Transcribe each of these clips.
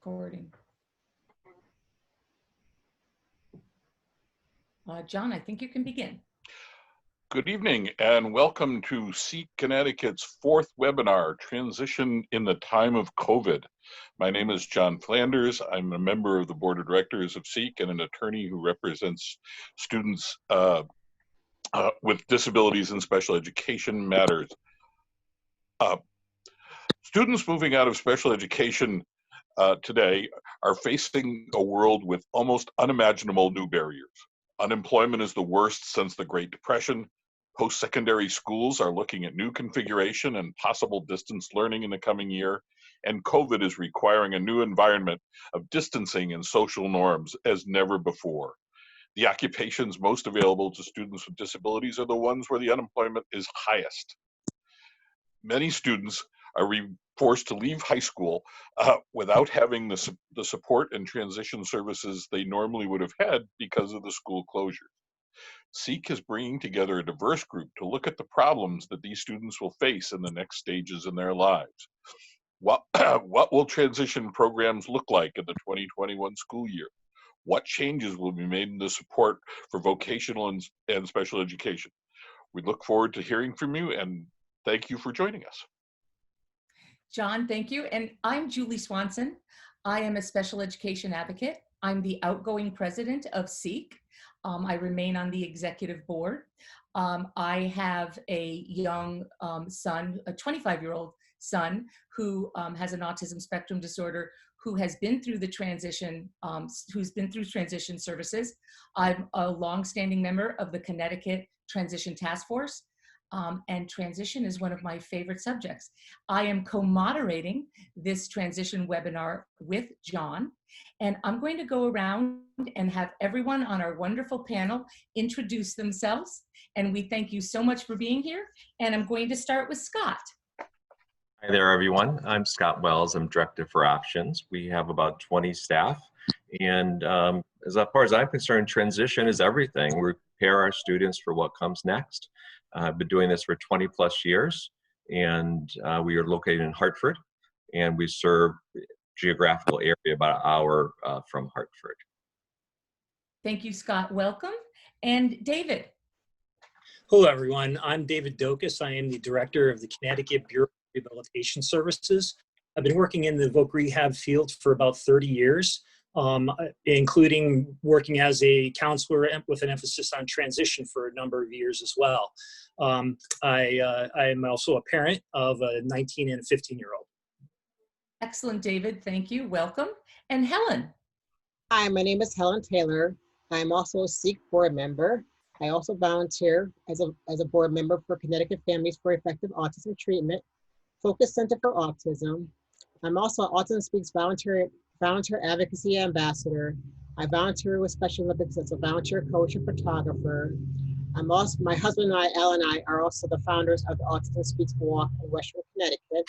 Recording. John, I think you can begin. Good evening and welcome to Seek Connecticut's fourth webinar, Transition in the Time of COVID. My name is John Flanders. I'm a member of the Board of Directors of Seek and an attorney who represents students with disabilities in special education matters. Students moving out of special education today are facing a world with almost unimaginable new barriers. Unemployment is the worst since the Great Depression. Post-secondary schools are looking at new configuration and possible distance learning in the coming year, and COVID is requiring a new environment of distancing and social norms as never before. The occupations most available to students with disabilities are the ones where the unemployment is highest. Many students are forced to leave high school without having the support and transition services they normally would have had because of the school closure. Seek is bringing together a diverse group to look at the problems that these students will face in the next stages in their lives. What will transition programs look like in the 2021 school year? What changes will be made in the support for vocational and special education? We look forward to hearing from you and thank you for joining us. John, thank you. And I'm Julie Swanson. I am a special education advocate. I'm the outgoing president of Seek. I remain on the executive board. I have a young son, a 25-year-old son who has an autism spectrum disorder, who has been through the transition, who's been through transition services. I'm a longstanding member of the Connecticut Transition Task Force. And transition is one of my favorite subjects. I am co-moderating this transition webinar with John, and I'm going to go around and have everyone on our wonderful panel introduce themselves. And we thank you so much for being here. And I'm going to start with Scott. Hi there, everyone. I'm Scott Wells. I'm Director for Options. We have about 20 staff. And as far as I'm concerned, transition is everything. We prepare our students for what comes next. I've been doing this for 20 plus years, and we are located in Hartford, and we serve geographical area about an hour from Hartford. Thank you, Scott. Welcome. And David. Hello, everyone. I'm David Dokas. I am the director of the Connecticut Bureau of Rehabilitation Services. I've been working in the voc rehab field for about 30 years. Including working as a counselor with an emphasis on transition for a number of years as well. I am also a parent of a 19 and a 15-year-old. Excellent, David. Thank you. Welcome. And Helen. Hi, my name is Helen Taylor. I'm also a Seek board member. I also volunteer as a board member for Connecticut Families for Effective Autism Treatment, Focus Center for Autism. I'm also an Autism Speaks volunteer advocacy ambassador. I volunteer with Special Olympics as a volunteer coach and photographer. My husband and I, Al and I, are also the founders of the Autism Speaks Walk in Western Connecticut.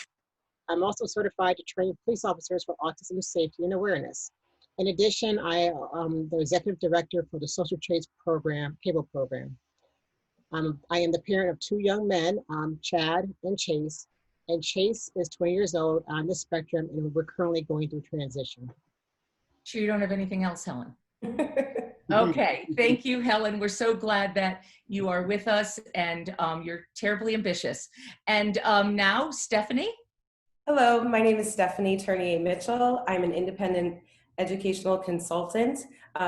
I'm also certified to train police officers for autism safety and awareness. In addition, I am the executive director for the Social Trades Program, cable program. I am the parent of two young men, Chad and Chase. And Chase is 20 years old on the spectrum, and we're currently going through transition. Sure you don't have anything else, Helen? Okay, thank you, Helen. We're so glad that you are with us, and you're terribly ambitious. And now, Stephanie. Hello, my name is Stephanie Tournier Mitchell. I'm an independent educational consultant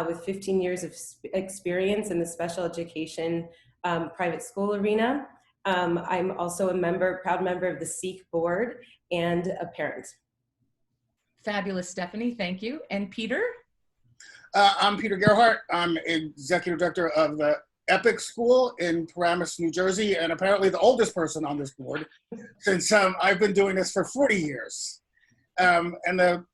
with 15 years of experience in the special education private school arena. I'm also a proud member of the Seek board and a parent. Fabulous, Stephanie, thank you. And Peter? I'm Peter Gerhardt. I'm executive director of the EPIC School in Paramus, New Jersey, and apparently the oldest person on this board since I've been doing this for 40 years. And the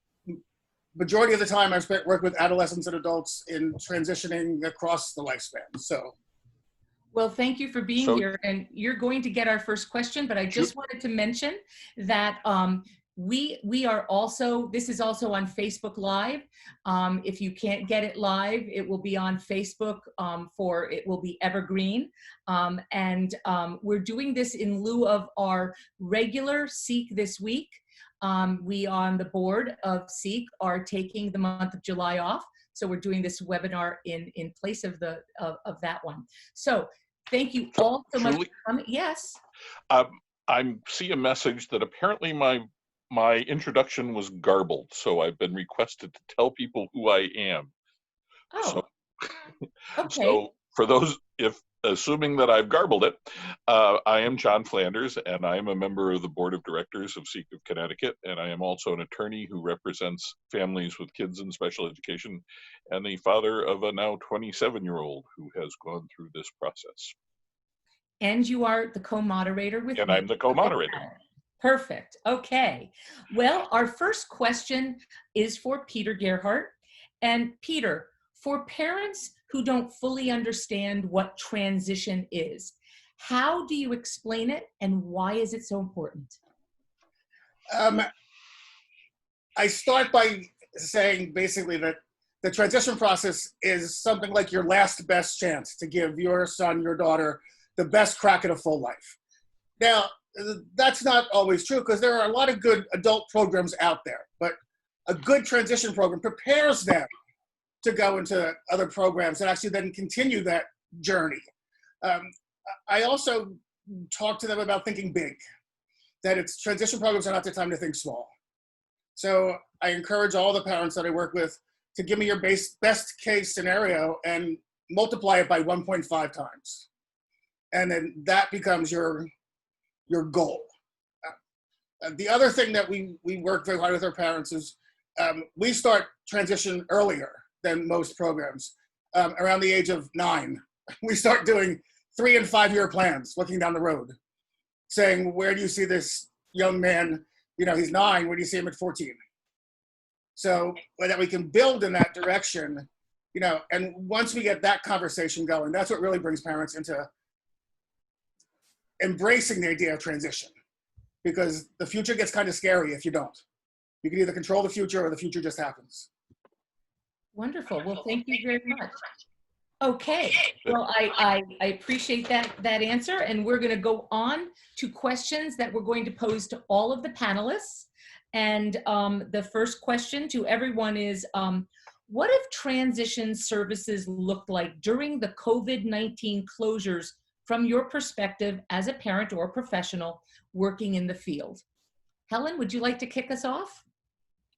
majority of the time I've spent working with adolescents and adults in transitioning across the lifespan, so. Well, thank you for being here, and you're going to get our first question, but I just wanted to mention that we are also, this is also on Facebook Live. If you can't get it live, it will be on Facebook it will be evergreen. And we're doing this in lieu of our regular Seek This Week. We on the board of SEEK are taking the month of July off. So we're doing this webinar in place of that one. So thank you all so much for Julie, coming. Yes. I see a message that apparently my introduction was garbled, so I've been requested to tell people who I am. Oh, okay. So for those, assuming that I've garbled it, I am John Flanders, and I am a member of the board of directors of SEEK of Connecticut, and I am also an attorney who represents families with kids in special education, and the father of a now 27-year-old who has gone through this process. And you are the co-moderator with me. And I'm the co-moderator. Perfect. Okay. Well, our first question is for Peter Gerhardt. And Peter, for parents who don't fully understand what transition is, how do you explain it and why is it so important? I start by saying basically that the transition process is something like your last best chance to give your son, your daughter, the best crack at a full life. Now, that's not always true because there are a lot of good adult programs out there, but a good transition program prepares them to go into other programs and actually then continue that journey. I also talk to them about thinking big, that it's transition programs are not the time to think small. So I encourage all the parents that I work with to give me your best case scenario and multiply it by 1.5 times. And then that becomes your goal. The other thing that we work very hard with our parents is we start transition earlier than most programs. Around the age of 9, we start doing 3- and 5-year plans, looking down the road, saying, where do you see this young man? You know, he's 9, where do you see him at 14? So that we can build in that direction, you know, and once we get that conversation going, that's what really brings parents into embracing the idea of transition, because the future gets kind of scary if you don't. You can either control the future or the future just happens. Wonderful. Well, thank you very much. Okay. Well, I appreciate that answer, and we're going to go on to questions that we're going to pose to all of the panelists. And the first question to everyone is, what have transition services looked like during the COVID-19 closures from your perspective as a parent or professional working in the field? Helen, would you like to kick us off?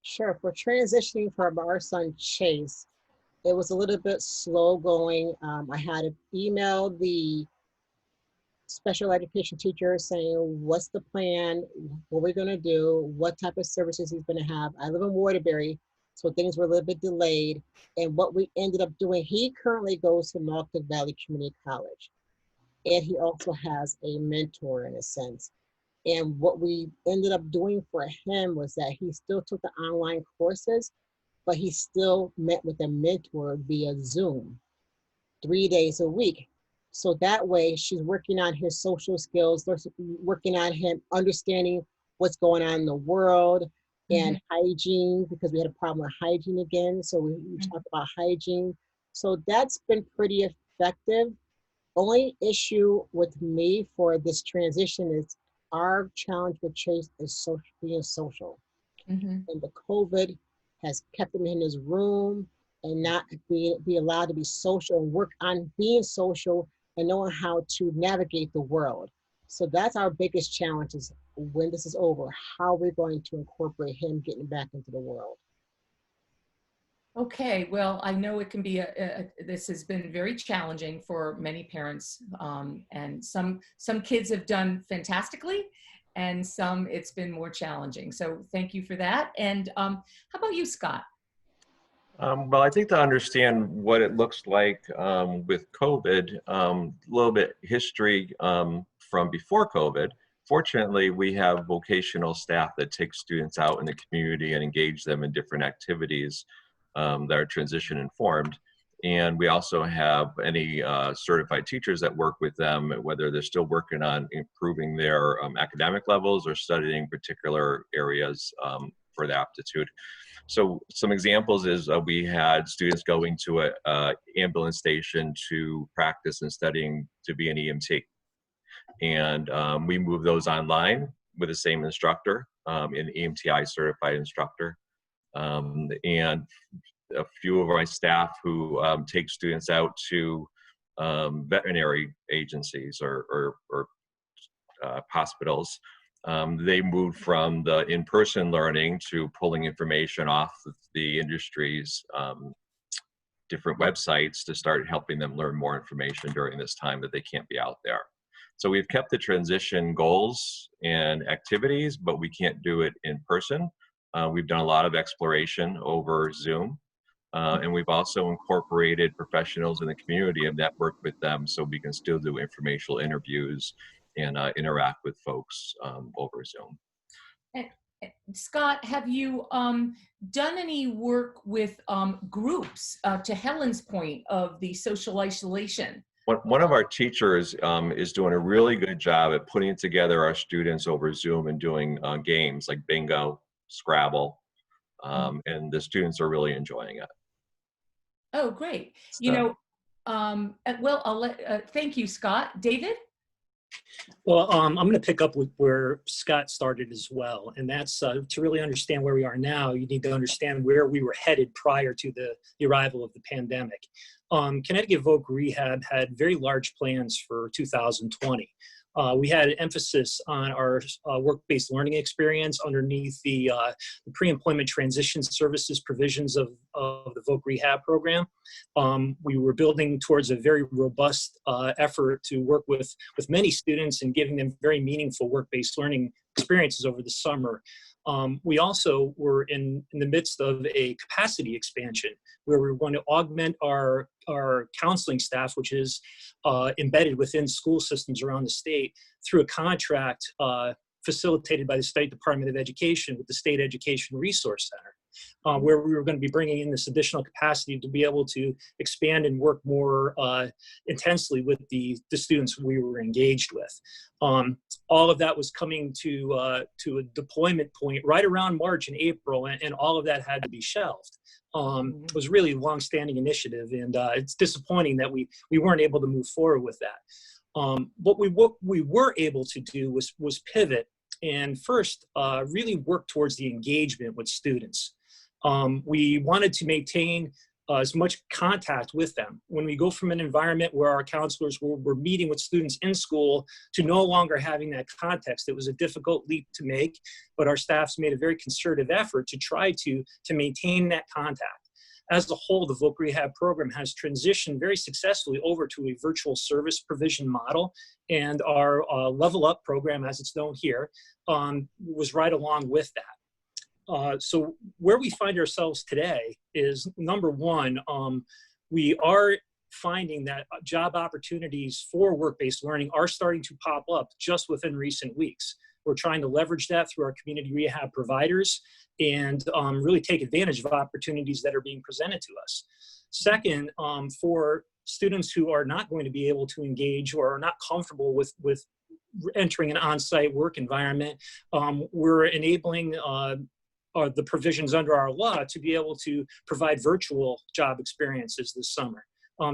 Sure. For transitioning from our son Chase, it was a little bit slow going. I had to email the special education teacher saying, what's the plan? What we're going to do? What type of services he's going to have? I live in Waterbury, so things were a little bit delayed. And what we ended up doing, he currently goes to Norfolk Valley Community College. And he also has a mentor in a sense. And what we ended up doing for him was that he still took the online courses, but he still met with a mentor via Zoom 3 days a week. So that way she's working on his social skills, working on him understanding what's going on in the world and hygiene, because we had a problem with hygiene again. So we talked about hygiene. So that's been pretty effective. Only issue with me for this transition is our challenge with Chase is being social. And the COVID has kept him in his room and not be allowed to be social and work on being social and knowing how to navigate the world. So that's our biggest challenge is when this is over, how we're going to incorporate him getting back into the world. Okay, well, I know it can be this has been very challenging for many parents, and some kids have done fantastically, and some it's been more challenging. So thank you for that. And how about you, Scott? Well, I think to understand what it looks like with COVID, a little bit history from before COVID. Fortunately, we have vocational staff that take students out in the community and engage them in different activities that are transition informed. And we also have any certified teachers that work with them, whether they're still working on improving their academic levels or studying particular areas for the aptitude. So some examples is we had students going to a ambulance station to practice and studying to be an EMT. And we moved those online with the same instructor. an EMTI certified instructor. And a few of my staff who take students out to veterinary agencies or hospitals. They moved from the in-person learning to pulling information off of the industry's different websites to start helping them learn more information during this time that they can't be out there. So we've kept the transition goals and activities, but we can't do it in person. We've done a lot of exploration over Zoom. And we've also incorporated professionals in the community and networked with them so we can still do informational interviews and interact with folks over Zoom. Scott, have you done any work with groups, to Helen's point of the social isolation? One of our teachers is doing a really good job at putting together our students over Zoom and doing games like bingo, Scrabble, and the students are really enjoying it. Oh, great. So, You know, well, I'll let, thank you, Scott. David? Well, I'm going to pick up with where Scott started as well, and that's to really understand where we are now. You need to understand where we were headed prior to the arrival of the pandemic. Connecticut Voc Rehab had very large plans for 2020. We had an emphasis on our work-based learning experience underneath the pre-employment transition services provisions of the Voc Rehab program. We were building towards a very robust effort to work with many students and giving them very meaningful work-based learning experiences over the summer. We also were in the midst of a capacity expansion where we were going to augment our counseling staff, which is embedded within school systems around the state, through a contract facilitated by the State Department of Education with the State Education Resource Center, where we were going to be bringing in this additional capacity to be able to expand and work more intensely with the students we were engaged with. All of that was coming to a deployment point right around March and April, and all of that had to be shelved. It was really a long-standing initiative, and it's disappointing that we weren't able to move forward with that. What we were able to do was pivot and first really work towards the engagement with students. We wanted to maintain as much contact with them. When we go from an environment where our counselors were meeting with students in school to no longer having that context, it was a difficult leap to make, but our staffs made a very concerted effort to try to maintain that contact. As a whole, the Voc Rehab program has transitioned very successfully over to a virtual service provision model, and our Level Up program, as it's known here, was right along with that. So where we find ourselves today is, number one, we are finding that job opportunities for work-based learning are starting to pop up just within recent weeks. We're trying to leverage that through our community rehab providers and really take advantage of opportunities that are being presented to us. Second, for students who are not going to be able to engage or are not comfortable with entering an on-site work environment, we're enabling the provisions under our law to be able to provide virtual job experiences this summer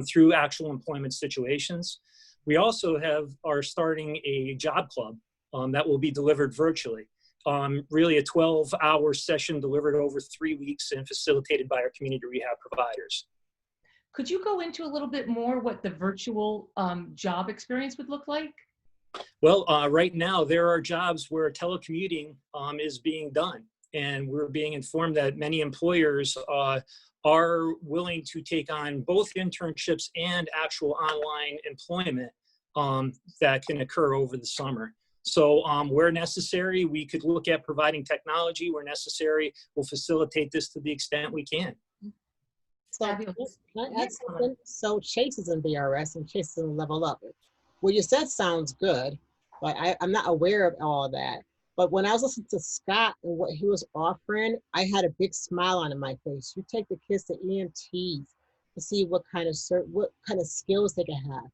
through actual employment situations. We also are starting a job club that will be delivered virtually. Really a 12-hour session delivered over 3 weeks and facilitated by our community rehab providers. Could you go into a little bit more what the virtual job experience would look like? Well, right now there are jobs where telecommuting is being done, and we're being informed that many employers are willing to take on both internships and actual online employment that can occur over the summer. So where necessary, we could look at providing technology. Where necessary, we'll facilitate this to the extent we can. So, can I add something? So Chase is in VRS and Chase is in Level Up. What you said sounds good, but I'm not aware of all of that. But when I was listening to Scott and what he was offering, I had a big smile on my face. You take the kids to EMTs to see what kind of skills they can have.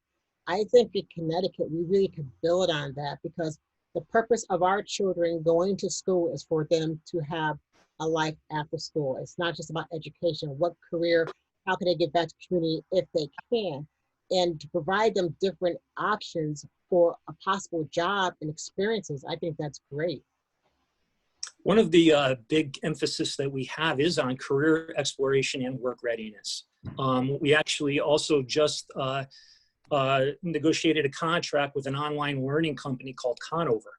I think in Connecticut, we really could build on that, because the purpose of our children going to school is for them to have a life after school. It's not just about education. What career, how can they get back to community if they can? And to provide them different options for a possible job and experiences, I think that's great. One of the big emphasis that we have is on career exploration and work readiness. We actually also just negotiated a contract with an online learning company called Conover,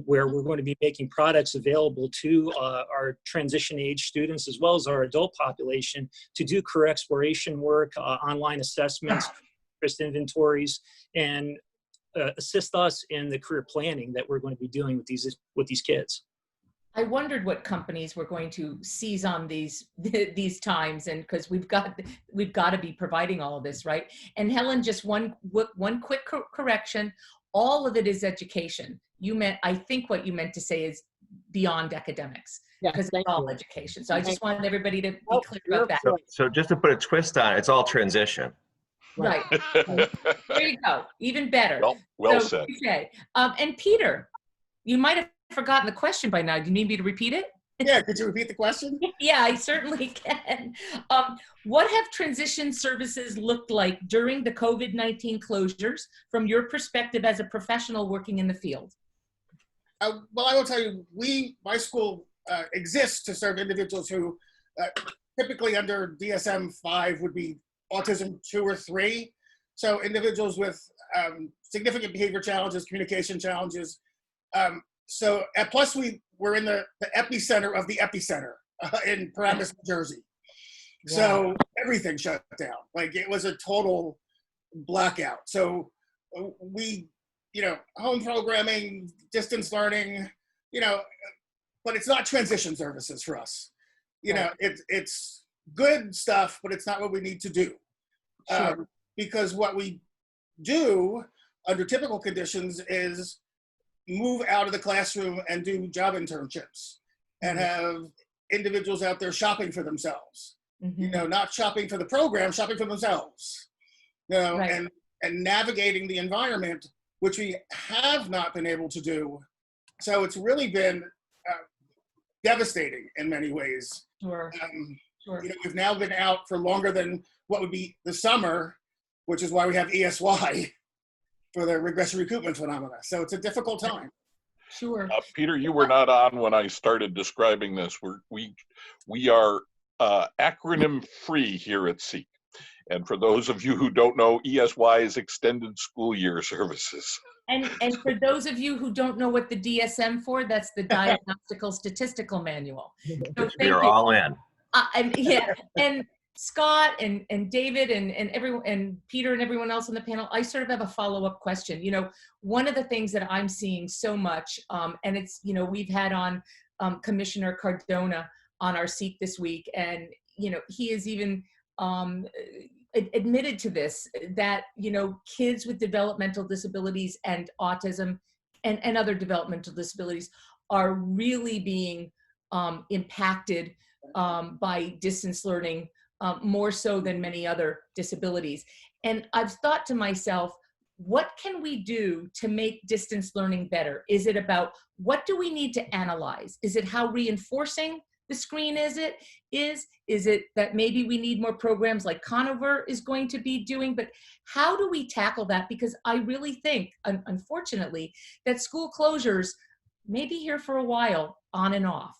where we're going to be making products available to our transition age students as well as our adult population to do career exploration work, online assessments, interest inventories, and assist us in the career planning that we're going to be doing with these kids. I wondered what companies were going to seize on these times, and because we've got to be providing all of this, right? And Helen, just one quick correction: all of it is education. I think what you meant to say is beyond academics, because it's all education. So I just wanted everybody to be clear about that. So just to put a twist on it, it's all transition. Right. There you go. Even better. Well said. Okay. And Peter, you might have forgotten the question by now. Do you need me to repeat it? Yeah, could you repeat the question? Yeah, I certainly can. What have transition services looked like during the COVID-19 closures from your perspective as a professional working in the field? Well, I will tell you, my school exists to serve individuals who typically under DSM-5 would be autism 2 or 3. So individuals with significant behavior challenges, communication challenges. Plus we're in the epicenter of the epicenter in Paramus, New Jersey. Yeah. So everything shut down. Like, it was a total blackout. So we, home programming, distance learning, but it's not transition services for us. It's good stuff, but it's not what we need to do. Sure. Because what we do under typical conditions is move out of the classroom and do job internships and have individuals out there shopping for themselves, not shopping for the program, shopping for themselves, right. and navigating the environment, which we have not been able to do. So it's really been devastating in many ways. Sure. Sure. We've now been out for longer than what would be the summer, which is why we have ESY for the regression recoupment phenomena. So it's a difficult time. Sure. Peter, you were not on when I started describing this. We are acronym free here at SEEK. And for those of you who don't know, ESY is Extended School Year Services. And for those of you who don't know what the DSM for, that's the Diagnostical Statistical Manual. So we are all in. And Scott and David and everyone and Peter and everyone else on the panel, I sort of have a follow-up question. One of the things that I'm seeing so much, and it's, we've had on Commissioner Cardona on our SEEK this week, and he is even admitted to this, that kids with developmental disabilities and autism and other developmental disabilities are really being impacted by distance learning, more so than many other disabilities. And I've thought to myself, what can we do to make distance learning better? Is it about what do we need to analyze? Is it how reinforcing the screen is it? Is it that maybe we need more programs like Conover is going to be doing? But how do we tackle that? Because I really think, unfortunately, that school closures may be here for a while, on and off.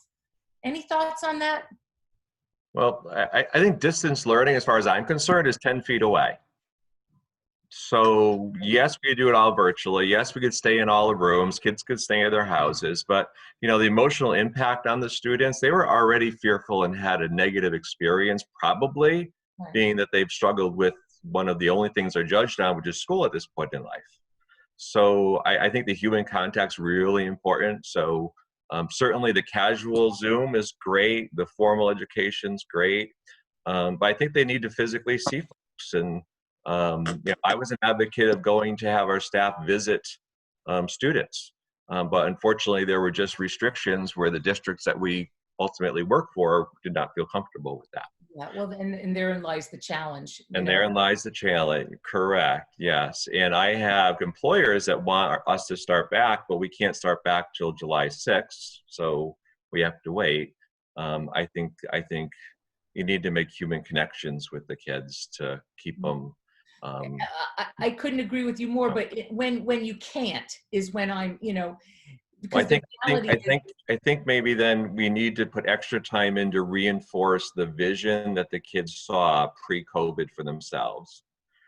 Any thoughts on that? Well, I think distance learning, as far as I'm concerned, is 10 feet away. So yes, we could do it all virtually. Yes, we could stay in all the rooms. Kids could stay at their houses. But, the emotional impact on the students, they were already fearful and had a negative experience, probably, right, being that they've struggled with one of the only things they're judged on, which is school at this point in life. So I think the human contact's really important. So certainly the casual Zoom is great. The formal education's great. But I think they need to physically see folks. And I was an advocate of going to have our staff visit students. But unfortunately, there were just restrictions where the districts that we ultimately work for did not feel comfortable with that. Yeah, well, and therein lies the challenge. And therein lies the challenge, correct, yes. And I have employers that want us to start back, but we can't start back till July 6th, so we have to wait. I think you need to make human connections with the kids to keep them. I couldn't agree with you more, but when you can't is when I'm, Well, because the reality is, I think maybe then we need to put extra time in to reinforce the vision that the kids saw pre-COVID for themselves,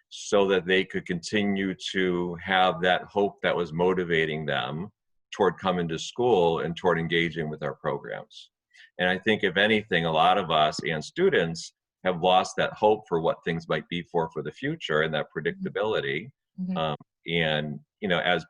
so that they could continue to have that hope that was motivating them toward coming to school and toward engaging with our programs. And I think if anything, a lot of us and students have lost that hope for what things might be for the future and that predictability. Mhm. And, you know, as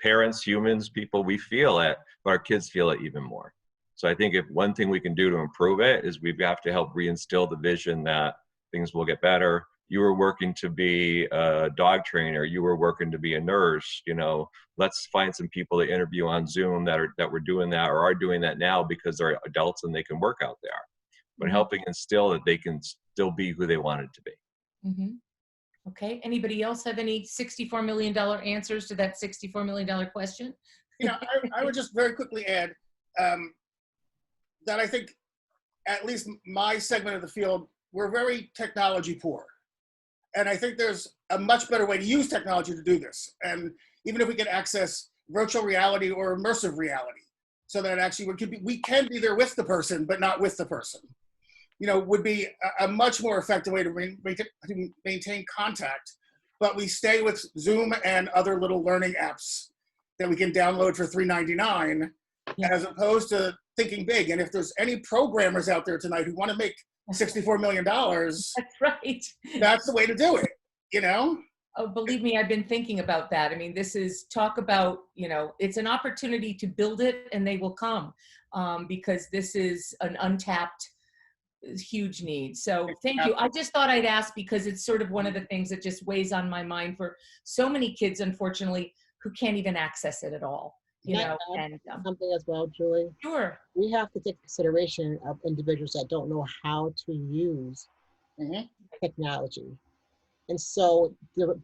parents, humans, people, we feel it, but our kids feel it even more. So I think if one thing we can do to improve it is we have to help reinstill the vision that things will get better. You were working to be a dog trainer, you were working to be a nurse, you know, let's find some people to interview on Zoom that were doing that or are doing that now because they're adults and they can work out there. But Mhm. helping instill that they can still be who they wanted to be. Mhm. Okay, anybody else have any $64 million answers to that $64 million question? You know, I would just very quickly add that I think at least my segment of the field, we're very technology poor. And I think there's a much better way to use technology to do this. And even if we can access virtual reality or immersive reality, so that actually we can be there with the person, but not with the person, you know, would be a much more effective way to maintain contact. But we stay with Zoom and other little learning apps that we can download for $3.99, Yeah. as opposed to thinking big. And if there's any programmers out there tonight who want to make $64 million, That's right. that's the way to do it, you know? Oh, believe me, I've been thinking about that. I mean, this is talk about, you know, it's an opportunity to build it and they will come, because this is an untapped, huge need. So thank you. I just thought I'd ask because it's sort of one of the things that just weighs on my mind for so many kids, unfortunately, who can't even access it at all. You Can I know, add and something as well, Julie? sure. We have to take consideration of individuals that don't know how to use Mhm. technology. And so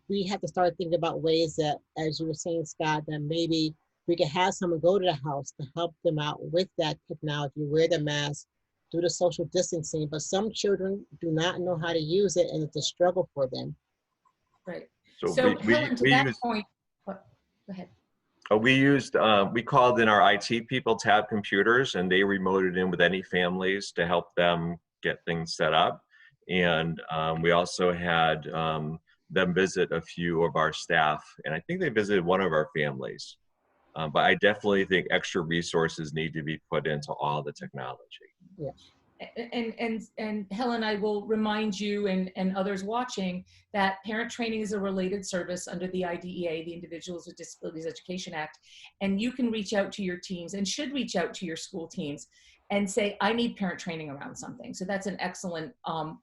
we have to start thinking about ways that, as you were saying, Scott, that maybe we could have someone go to the house to help them out with that technology, wear the mask, do the social distancing. But some children do not know how to use it, and it's a struggle for them. Right. So So Helen, to we that use point, what, go ahead. we called in our IT people to have computers, and they remoted in with any families to help them get things set up. And we also had them visit a few of our staff, and I think they visited one of our families. But I definitely think extra resources need to be put into all the technology. Yeah. And Helen, I will remind you and others watching that parent training is a related service under the IDEA, the Individuals with Disabilities Education Act. And you can reach out to your teams and should reach out to your school teams and say, I need parent training around something. So that's an excellent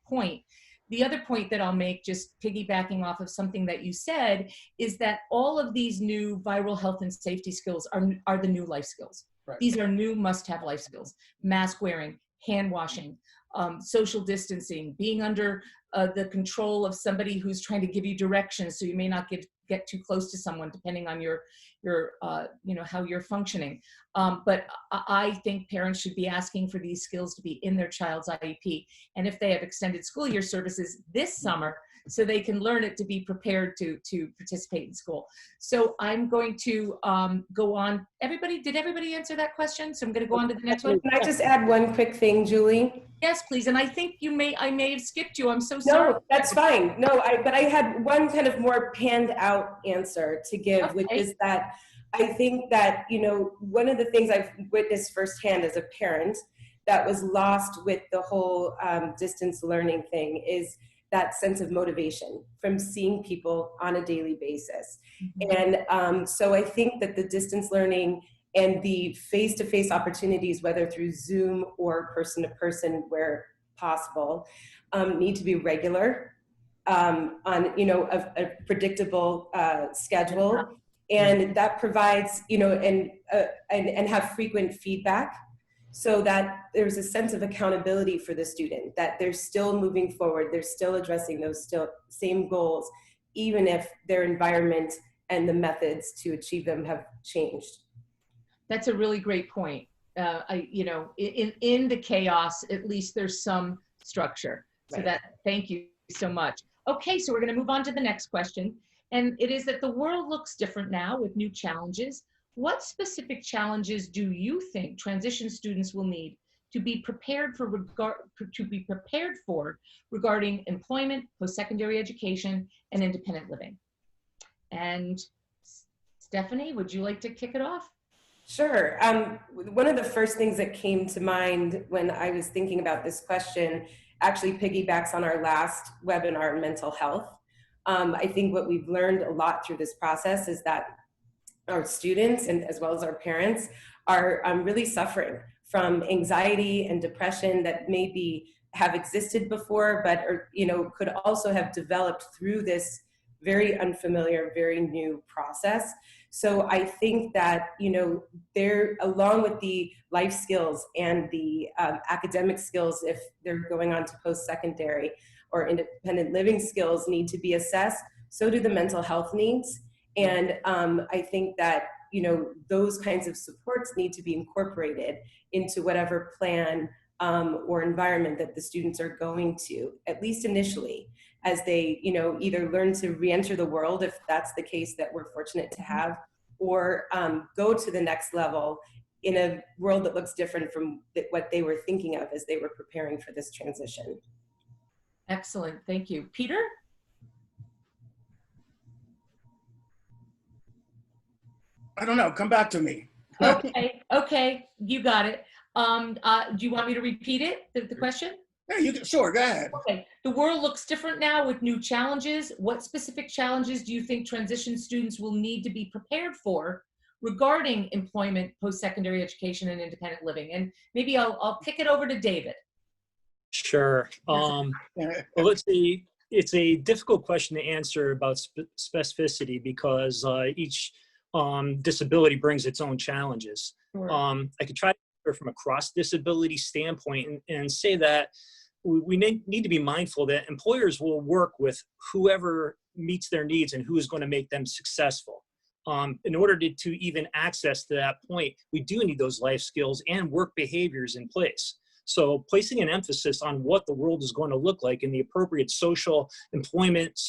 point. The other point that I'll make, just piggybacking off of something that you said, is that all of these new viral health and safety skills are the new life skills. Right. These are new must-have life skills. Mask wearing, hand washing, social distancing, being under the control of somebody who's trying to give you directions so you may not get too close to someone depending on your you know, how you're functioning. But I think parents should be asking for these skills to be in their child's IEP. And if they have extended school year services this summer, so they can learn it to be prepared to participate in school. So I'm going to go on. Did everybody answer that question? So I'm going to go on to the next one. Can I just add one quick thing, Julie? Yes, please. And I think I may have skipped you. I'm so sorry. No, that's fine. No, but I had one kind of more panned out answer to give, Okay. which is that I think that, you know, one of the things I've witnessed firsthand as a parent that was lost with the whole distance learning thing is that sense of motivation from seeing people on a daily basis. Mhm. And so I think that the distance learning and the face-to-face opportunities, whether through Zoom or person-to-person where possible, need to be regular on, you know, a predictable schedule. And that provides, you know, and have frequent feedback, so that there's a sense of accountability for the student, that they're still moving forward, they're still addressing those same goals, even if their environment and the methods to achieve them have changed. That's a really great point. You know, in the chaos, at least there's some structure. So Right. thank you so much. Okay, so we're going to move on to the next question. And it is that the world looks different now with new challenges. What specific challenges do you think transition students will need to be prepared for regarding employment, post-secondary education, and independent living? And Stephanie, would you like to kick it off? Sure. One of the first things that came to mind when I was thinking about this question actually piggybacks on our last webinar on mental health. I think what we've learned a lot through this process is that our students, and as well as our parents, are really suffering from anxiety and depression that maybe have existed before, but could also have developed through this very unfamiliar, very new process. So I think that, they're, along with the life skills and the academic skills, if they're going on to post-secondary or independent living skills, need to be assessed. So do the mental health needs. And I think that, those kinds of supports need to be incorporated into whatever plan or environment that the students are going to, at least initially, as they, either learn to re-enter the world, if that's the case that we're fortunate to have, or go to the next level in a world that looks different from what they were thinking of as they were preparing for this transition. Excellent, thank you. Peter? I don't know, come back to me. Okay, you got it. Do you want me to repeat it, the question? Yeah, sure, go ahead. Okay, the world looks different now with new challenges. What specific challenges do you think transition students will need to be prepared for regarding employment, post-secondary education, and independent living? And maybe I'll kick it over to David. Sure. Well, it's a difficult question to answer about specificity because each disability brings its own challenges. Sure. I could try to answer from a cross-disability standpoint and say that we need to be mindful that employers will work with whoever meets their needs and who is going to make them successful. In order to even access to that point, we do need those life skills and work behaviors in place. So placing an emphasis on what the world is going to look like in the appropriate social employment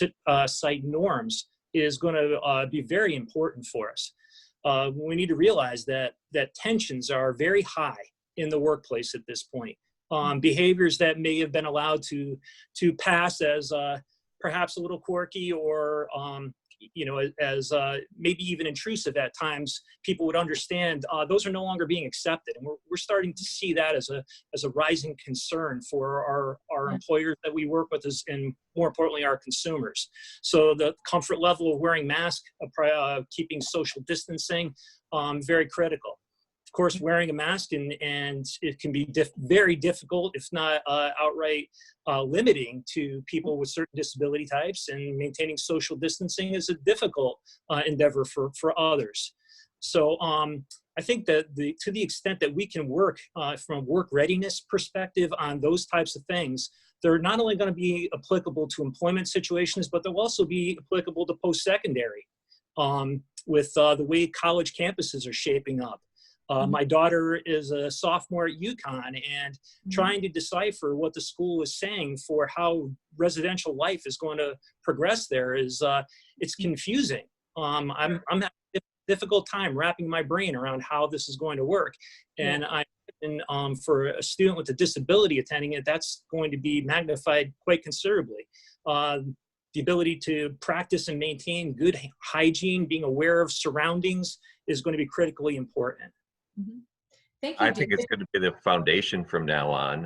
site norms is going to be very important for us. We need to realize that tensions are very high in the workplace at this point. Behaviors that may have been allowed to pass as perhaps a little quirky or as maybe even intrusive at times, people would understand those are no longer being accepted, and we're starting to see that as a rising concern for our employers that we work with, and more importantly our consumers. So the comfort level of wearing masks, keeping social distancing, very critical. Of course, wearing a mask and it can be very difficult, if not outright limiting to people with certain disability types, and maintaining social distancing is a difficult endeavor for others. So I think that to the extent that we can work from a work readiness perspective on those types of things, they're not only going to be applicable to employment situations, but they'll also be applicable to post-secondary with the way college campuses are shaping up. My daughter is a sophomore at UConn, and trying to decipher what the school is saying for how residential life is going to progress there is it's confusing. I'm having a difficult time wrapping my brain around how this is going to work. And for a student with a disability attending it, that's going to be magnified quite considerably. The ability to practice and maintain good hygiene, being aware of surroundings, is going to be critically important. Mm-hmm. Thank you, I think it's going to be the foundation from now on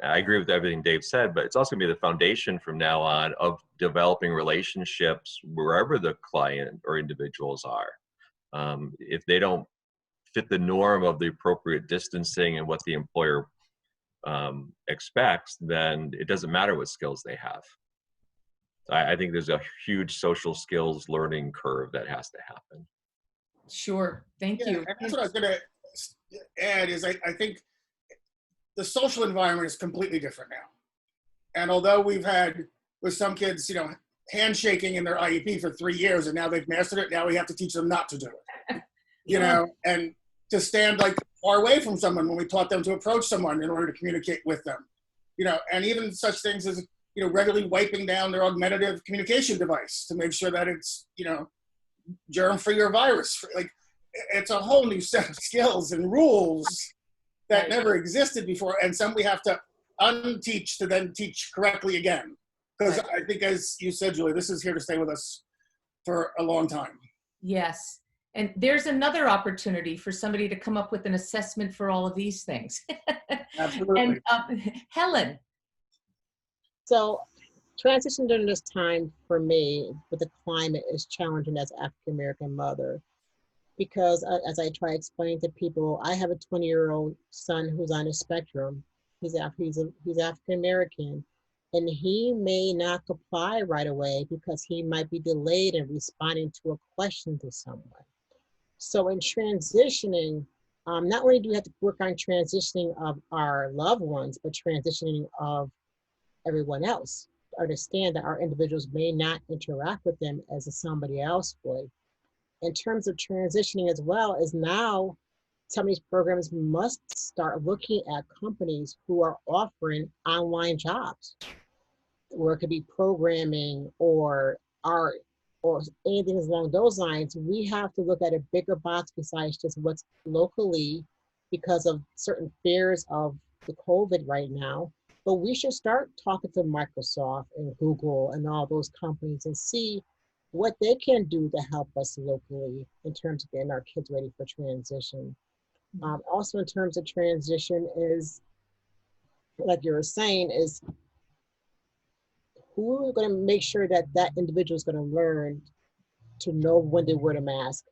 I agree with everything Dave said, but it's also going to be the foundation from now on of developing relationships wherever the client or individuals are. If they don't fit the norm of the appropriate distancing and what the employer expects, then it doesn't matter what skills they have. I think there's a huge social skills learning curve that has to happen. Sure, thank you. And that's what I was going to add is I think the social environment is completely different now. And although we've had with some kids, handshaking in their IEP for 3 years and now they've mastered it, now we have to teach them not to do it. And to stand like far away from someone when we taught them to approach someone in order to communicate with them. And even such things as regularly wiping down their augmentative communication device to make sure that it's, germ-free or virus-free. Like, it's a whole new set of skills and rules that Right. never existed before, and some we have to unteach to then teach correctly again. Because Right. I think, as you said, Julie, this is here to stay with us for a long time. Yes. And there's another opportunity for somebody to come up with an assessment for all of these things. Absolutely. And Helen, So transition during this time for me with the climate is challenging as an African-American mother because as I try to explain to people, I have a 20-year-old son who's on the spectrum. He's African-American, and he may not comply right away because he might be delayed in responding to a question to someone. So in transitioning, not only do we have to work on transitioning of our loved ones, but transitioning of everyone else. Understand that our individuals may not interact with them as somebody else would. In terms of transitioning as well, is now some of these programs must start looking at companies who are offering online jobs, where it could be programming or art or anything along those lines. We have to look at a bigger box besides just what's locally because of certain fears of the COVID right now. But we should start talking to Microsoft and Google and all those companies and see what they can do to help us locally in terms of getting our kids ready for transition. Also in terms of transition is, like you were saying, is who are going to make sure that that individual is going to learn to know when to wear the mask,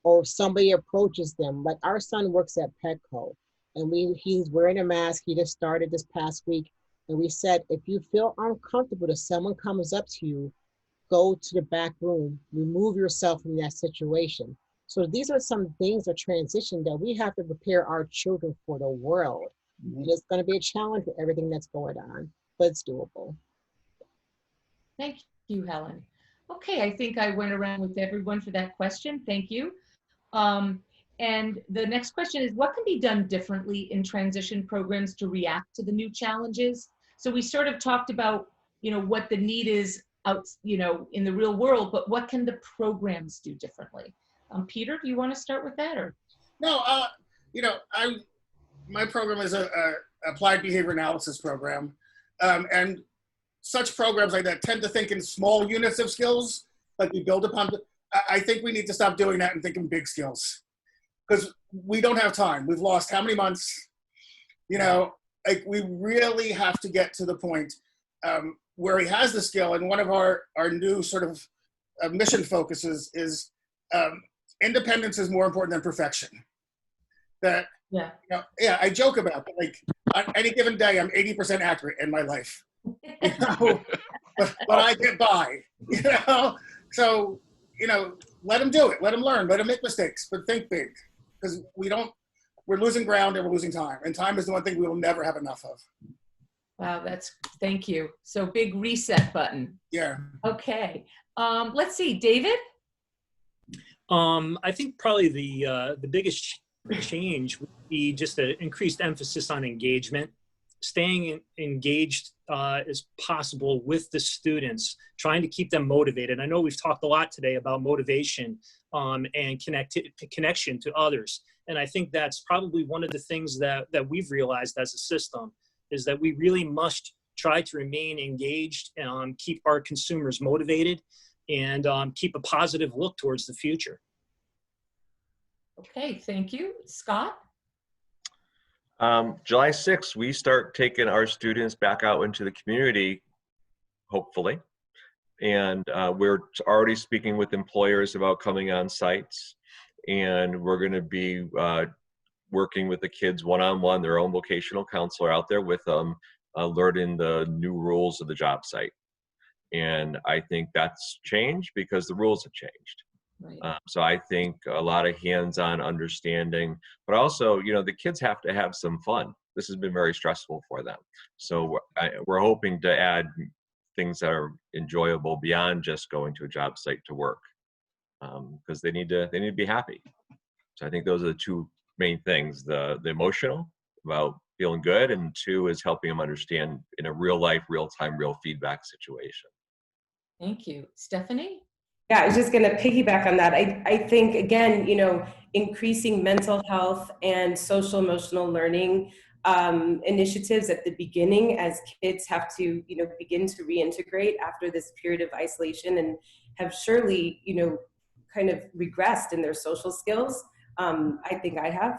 or if somebody approaches them. Like our son works at Petco, and he's wearing a mask. He just started this past week, and we said, if you feel uncomfortable if someone comes up to you, go to the back room, remove yourself from that situation. So these are some things of transition that we have to prepare our children for the world. Mhm. It's going to be a challenge with everything that's going on, but it's doable. thank you, Helen. Okay, I think I went around with everyone for that question. Thank you. And the next question is, what can be done differently in transition programs to react to the new challenges? So we sort of talked about, what the need is out, in the real world, but what can the programs do differently? Peter, do you want to start with that, or? No, my program is a applied behavior analysis program, and such programs like that tend to think in small units of skills, like we build upon. I think we need to stop doing that and think in big skills, because we don't have time. We've lost how many months? Like we really have to get to the point where he has the skill. And one of our new sort of mission focuses is independence is more important than perfection. That, Yeah. I joke about that. Like on any given day, I'm 80% accurate in my life, but I get by, So, let him do it. Let him learn. Let him make mistakes, but think big, because we're losing ground and we're losing time. And time is the one thing we will never have enough of. Wow, thank you. So big reset button. Yeah. Okay. Let's see, David? I think probably the biggest change would be just an increased emphasis on engagement, staying engaged as possible with the students, trying to keep them motivated. I know we've talked a lot today about motivation and connection to others. And I think that's probably one of the things that we've realized as a system is that we really must try to remain engaged, keep our consumers motivated, and keep a positive look towards the future. Okay, thank you. Scott? July 6th, we start taking our students back out into the community, hopefully. And we're already speaking with employers about coming on sites. And we're going to be working with the kids one-on-one, their own vocational counselor out there with them, learning the new rules of the job site. And I think that's changed because the rules have changed. Right. So I think a lot of hands-on understanding, but also, the kids have to have some fun. This has been very stressful for them. So we're hoping to add things that are enjoyable beyond just going to a job site to work, because they need to be happy. So I think those are the two main things: the emotional about feeling good, and 2 is helping them understand in a real life, real time, real feedback situation. Thank you. Stephanie? Yeah, I was just going to piggyback on that. I think, again, increasing mental health and social emotional learning initiatives at the beginning as kids have to, begin to reintegrate after this period of isolation and have surely, kind of regressed in their social skills. I think I have.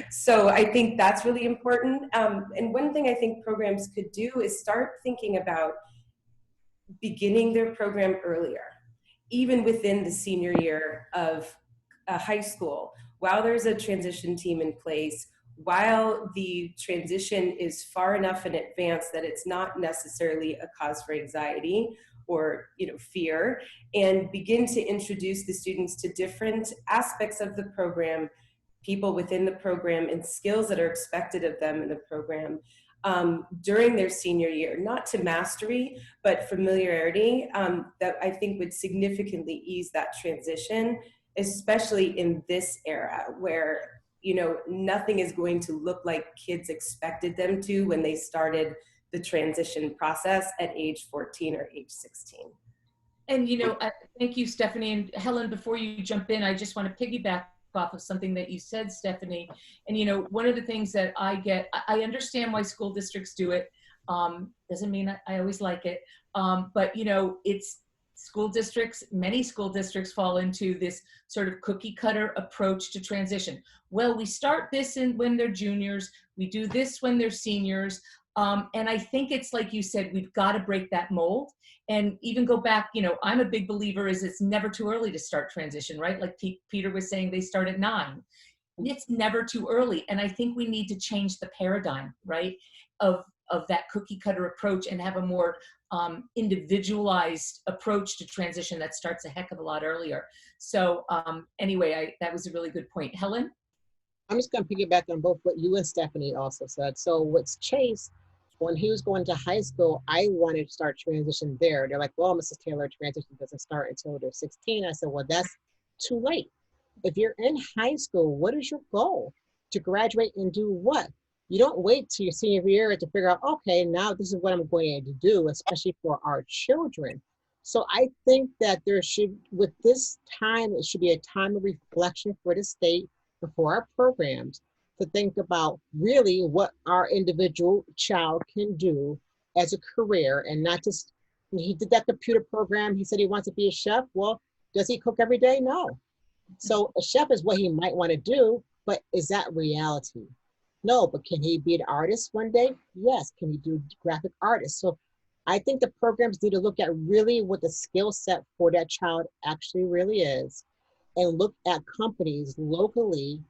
So I think that's really important. And one thing I think programs could do is start thinking about beginning their program earlier, even within the senior year of high school, while there's a transition team in place, while the transition is far enough in advance that it's not necessarily a cause for anxiety or fear, and begin to introduce the students to different aspects of the program, people within the program, and skills that are expected of them in the program during their senior year, not to mastery, but familiarity, that I think would significantly ease that transition, especially in this era where, nothing is going to look like kids expected them to when they started the transition process at age 14 or age 16. And, thank you, Stephanie. And Helen, before you jump in, I just want to piggyback off of something that you said, Stephanie. And, one of the things that I understand why school districts do it. Doesn't mean I always like it. But, it's school districts, many school districts fall into this sort of cookie cutter approach to transition. Well, we start this when they're juniors, we do this when they're seniors. And I think it's like you said, we've got to break that mold and even go back. I'm a big believer it's never too early to start transition, right? Like Peter was saying, they start at 9. It's never too early. And I think we need to change the paradigm, right, of that cookie cutter approach and have a more individualized approach to transition that starts a heck of a lot earlier. So anyway, that was a really good point. Helen? I'm just going to piggyback on both what you and Stephanie also said. So what's Chase, when he was going to high school, I wanted to start transition there. They're like, well, Mrs. Taylor, transition doesn't start until they're 16. I said, well, that's too late. If you're in high school, what is your goal? To graduate and do what? You don't wait till your senior year to figure out, okay, now this is what I'm going to do, especially for our children. So I think that there should, with this time, it should be a time of reflection for the state and for our programs to think about really what our individual child can do as a career, and not just, he did that computer program, he said he wants to be a chef. Well, does he cook every day? No. So a chef is what he might want to do, but is that reality? No, but can he be an artist one day? Yes. Can he do graphic artist? So I think the programs need to look at really what the skill set for that child actually really is, and look at companies locally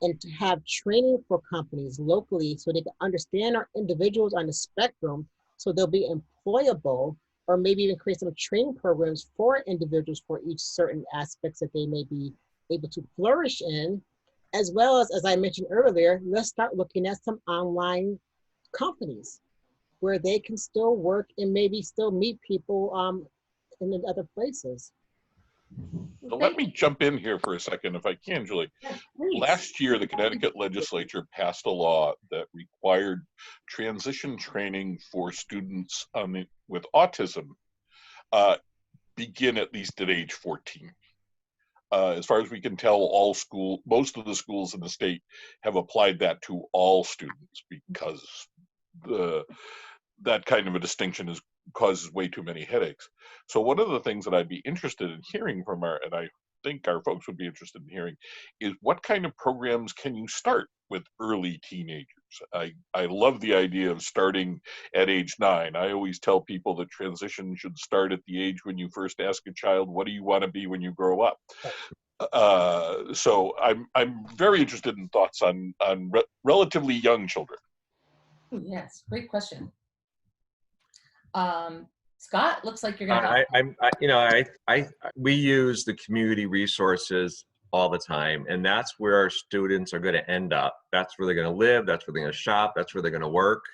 and to have training for companies locally so they can understand our individuals on the spectrum so they'll be employable, or maybe even create some training programs for individuals for each certain aspects that they may be able to flourish in. As well as I mentioned earlier, let's start looking at some online companies where they can still work and maybe still meet people in the other places. So let me jump in here for a second, if I can, Julie. Yes, please. Last year, the Connecticut legislature passed a law that required transition training for students with autism begin at least at age 14. As far as we can tell, most of the schools in the state have applied that to all students because that kind of a distinction causes way too many headaches. So one of the things that I'd be interested in hearing from and I think our folks would be interested in hearing, is what kind of programs can you start with early teenagers? I love the idea of starting at age 9. I always tell people that transition should start at the age when you first ask a child, what do you want to be when you grow up? So I'm very interested in thoughts on relatively young children. Yes, great question. Scott, looks like you're gonna. We use the community resources all the time, and that's where our students are going to end up. That's where they're going to live. That's where they're going to shop. That's where they're going to work.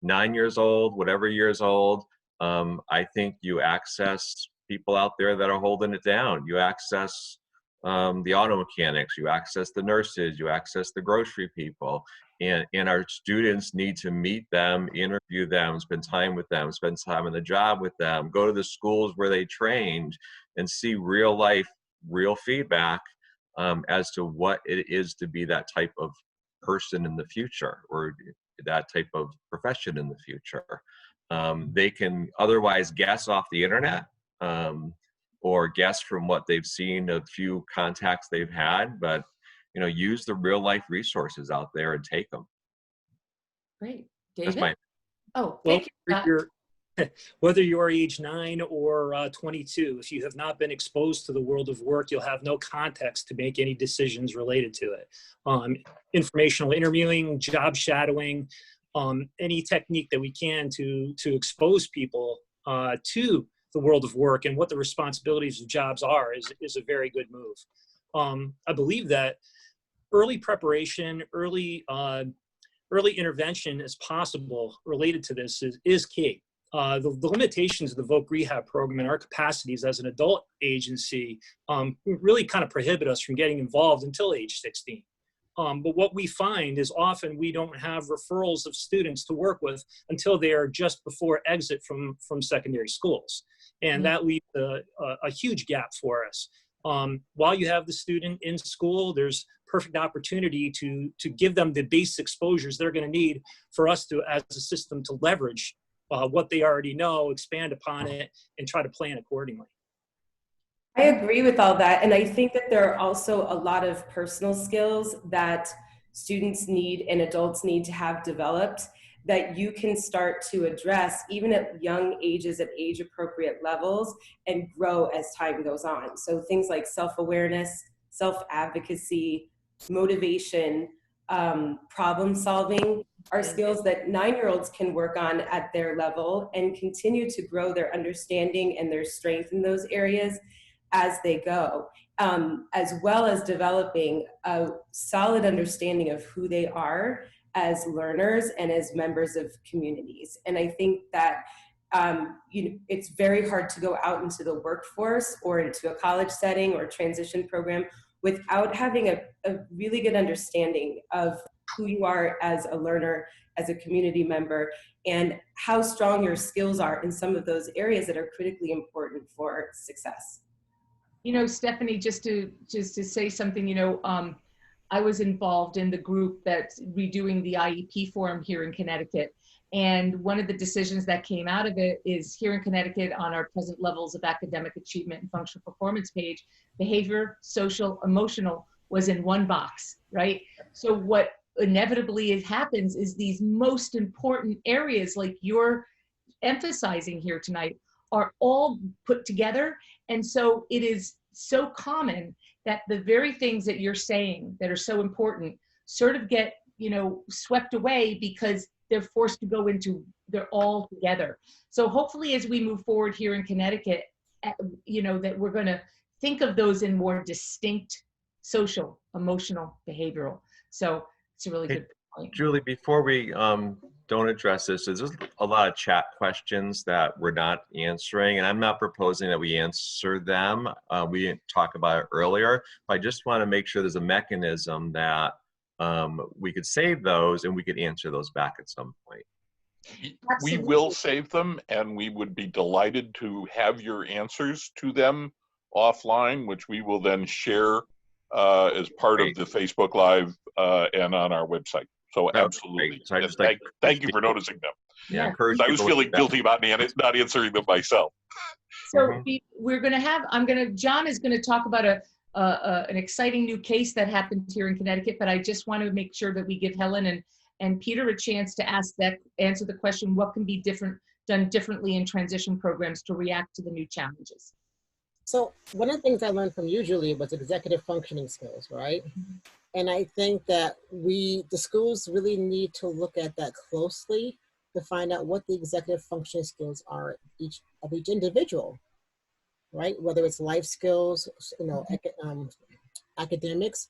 9 years old, whatever years old. I think you access people out there that are holding it down. You access the auto mechanics. You access the nurses. You access the grocery people. And our students need to meet them, interview them, spend time with them, spend time on the job with them, go to the schools where they trained and see real life, real feedback as to what it is to be that type of person in the future, or that type of profession in the future. They can otherwise guess off the internet, or guess from what they've seen, a few contacts they've had, but use the real life resources out there and take them. Great. That's David? Oh, Well, thank you. Scott. whether you're age 9 or 22, if you have not been exposed to the world of work, you'll have no context to make any decisions related to it. Informational interviewing, job shadowing, any technique that we can to expose people to the world of work and what the responsibilities of jobs are is a very good move. I believe that early preparation, early intervention as possible related to this is key. The limitations of the Voc Rehab program and our capacities as an adult agency really kind of prohibit us from getting involved until age 16. But what we find is often we don't have referrals of students to work with until they are just before exit from secondary schools. And that leaves a huge gap for us. While you have the student in school, there's perfect opportunity to give them the base exposures they're going to need for us to, as a system, to leverage what they already know, expand upon it, and try to plan accordingly. I agree with all that. And I think that there are also a lot of personal skills that students need and adults need to have developed that you can start to address even at young ages, at age appropriate levels, and grow as time goes on. So things like self-awareness, self-advocacy, motivation, problem solving are skills that 9-year-olds can work on at their level and continue to grow their understanding and their strength in those areas as they go, as well as developing a solid understanding of who they are as learners and as members of communities. And I think that it's very hard to go out into the workforce or into a college setting or transition program without having a really good understanding of who you are as a learner, as a community member, and how strong your skills are in some of those areas that are critically important for success. Stephanie, just to say something, I was involved in the group that's redoing the IEP forum here in Connecticut. And one of the decisions that came out of it is here in Connecticut on our present levels of academic achievement and functional performance page, behavior, social, emotional was in one box, right? So what inevitably happens is these most important areas like you're emphasizing here tonight are all put together. And so it is so common that the very things that you're saying that are so important sort of get, swept away because they're forced to go into, they're all together. So hopefully as we move forward here in Connecticut, that we're going to think of those in more distinct social, emotional, behavioral. So it's a really good point. Julie, before we don't address this, there's a lot of chat questions that we're not answering, and I'm not proposing that we answer them. We didn't talk about it earlier, but I just want to make sure there's a mechanism that we could save those and we could answer those back at some point. We will save them, and we would be delighted to have your answers to them offline, which we will then share as part of the Facebook Live and on our website. So absolutely. So thank you for noticing them. Yeah, I was feeling guilty about not answering them myself. So we're going to have, John is going to talk about an exciting new case that happened here in Connecticut, but I just want to make sure that we give Helen and Peter a chance to answer the question, what can be done differently in transition programs to react to the new challenges? So one of the things I learned from you, Julie, was executive functioning skills, right? And I think that the schools really need to look at that closely to find out what the executive functioning skills are of each individual, right? Whether it's life skills, academics,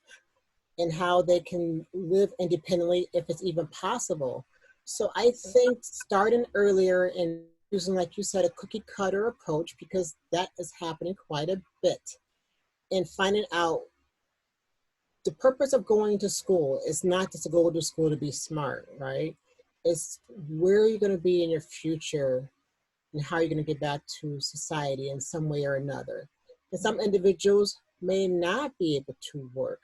and how they can live independently if it's even possible. So I think starting earlier and using, like you said, a cookie cutter approach, because that is happening quite a bit, and finding out the purpose of going to school is not just to go to school to be smart, right? It's where you're going to be in your future and how you're going to get back to society in some way or another. And some individuals may not be able to work.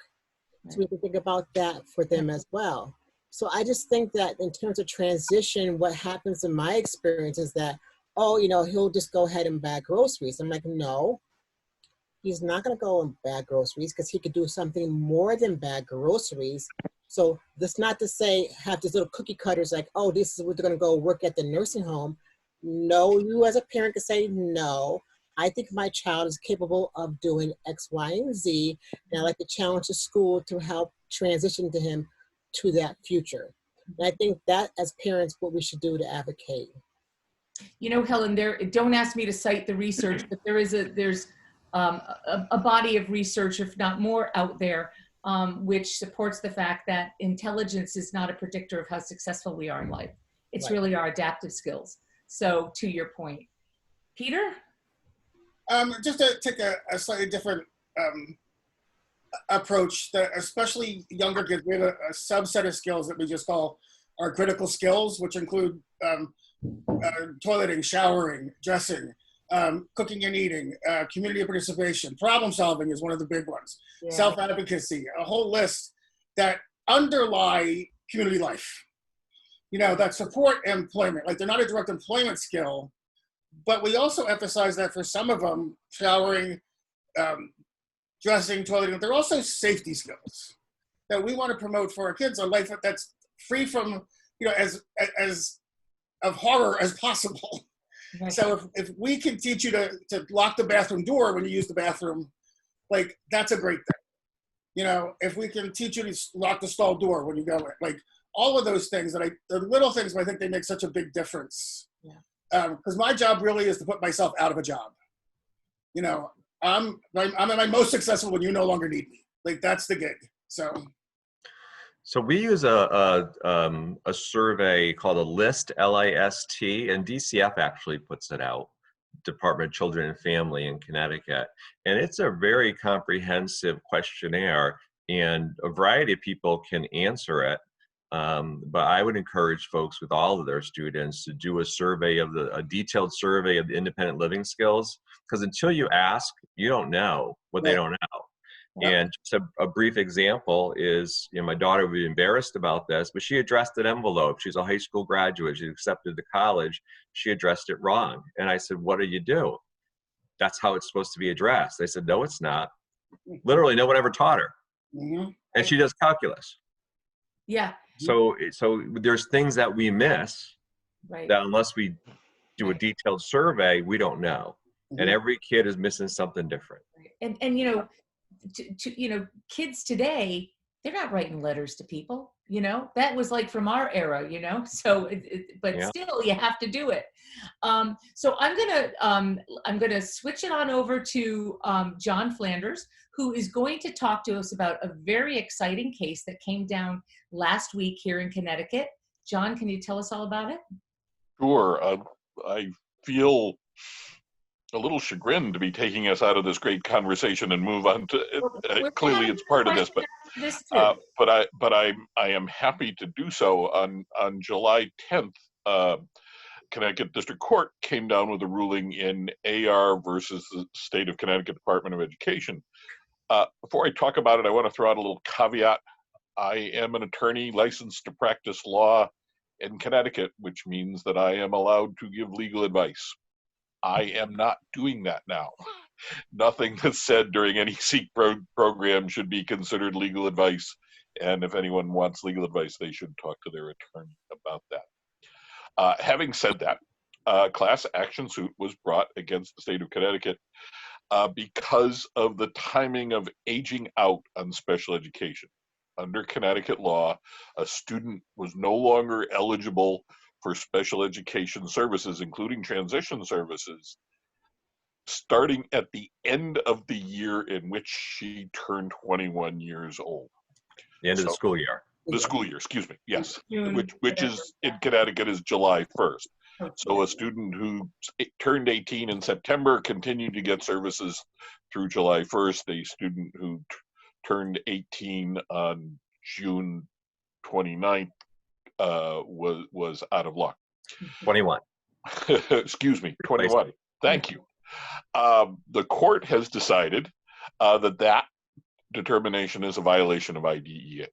So we can think about that for them as well. So I just think that in terms of transition, what happens in my experience is that, oh, you know, he'll just go ahead and bag groceries. I'm like, no, he's not going to go and bag groceries because he could do something more than bag groceries. So that's not to say have these little cookie cutters like, oh, this is what they're going to go work at the nursing home. No, you as a parent can say, no, I think my child is capable of doing X, Y, and Z. And I like to challenge the school to help transition to him to that future. And I think that as parents, what we should do to advocate. You know, Helen, don't ask me to cite the research, but there's a body of research, if not more, out there, which supports the fact that intelligence is not a predictor of how successful we are in life. It's Right. really our adaptive skills. So to your point, Peter? Just to take a slightly different approach, that especially younger kids, we have a subset of skills that we just call our critical skills, which include toileting, showering, dressing, cooking and eating, community participation, problem solving is one of the big ones, Yeah. self-advocacy, a whole list that underlie community life. You know, that support employment, like they're not a direct employment skill, but we also emphasize that for some of them, showering, dressing, toileting, they're also safety skills that we want to promote for our kids, a life that's free from, you know, as of horror as possible. Right. So if we can teach you to lock the bathroom door when you use the bathroom, like that's a great thing. You know, if we can teach you to lock the stall door when you go in, like all of those things that the little things, but I think they make such a big difference. Yeah. Because my job really is to put myself out of a job. You know, I'm at my most successful when you no longer need me. Like that's the gig. So we use a survey called a LIST, L-I-S-T, and DCF actually puts it out, Department of Children and Family in Connecticut. And it's a very comprehensive questionnaire, and a variety of people can answer it. But I would encourage folks with all of their students to do a detailed survey of the independent living skills, because until you ask, you don't know what they don't know. Yep. And just a brief example is, you know, my daughter would be embarrassed about this, but she addressed an envelope. She's a high school graduate. She accepted to college. She addressed it wrong. And I said, what do you do? That's how it's supposed to be addressed. They said, no, it's not. Literally, no one ever taught her. Mm-hmm. And she does calculus. Yeah. So there's things that we miss Right. that unless we do a detailed survey, we don't know. And every kid is missing something different. And you know, you know, kids today, they're not writing letters to people, you know, that was like from our era, you know, so but Yeah. still you have to do it. So I'm gonna switch it on over to John Flanders, who is going to talk to us about a very exciting case that came down last week here in Connecticut. John, can you tell us all about it? Sure. I feel a little chagrined to be taking us out of this great conversation and move on to clearly it's part of this, but I am happy to do so. On July 10th, Connecticut District Court came down with a ruling in AR versus the State of Connecticut Department of Education. Before I talk about it, I want to throw out a little caveat. I am an attorney licensed to practice law in Connecticut, which means that I am allowed to give legal advice. I am not doing that now. Nothing that's said during any SEEK program should be considered legal advice. And if anyone wants legal advice, they should talk to their attorney about that. Having said that, a class action suit was brought against the state of Connecticut because of the timing of aging out on special education. Under Connecticut law, a student was no longer eligible for special education services, including transition services, starting at the end of the year in which she turned 21 years old. The end of the school year. The school year, excuse me, yes, June, which is in Connecticut is July 1st. So a student who turned 18 in September continued to get services through July 1st. A student who turned 18 on June 29th was out of luck. 21. Excuse me, 21. Thank you. The court has decided that determination is a violation of IDEA.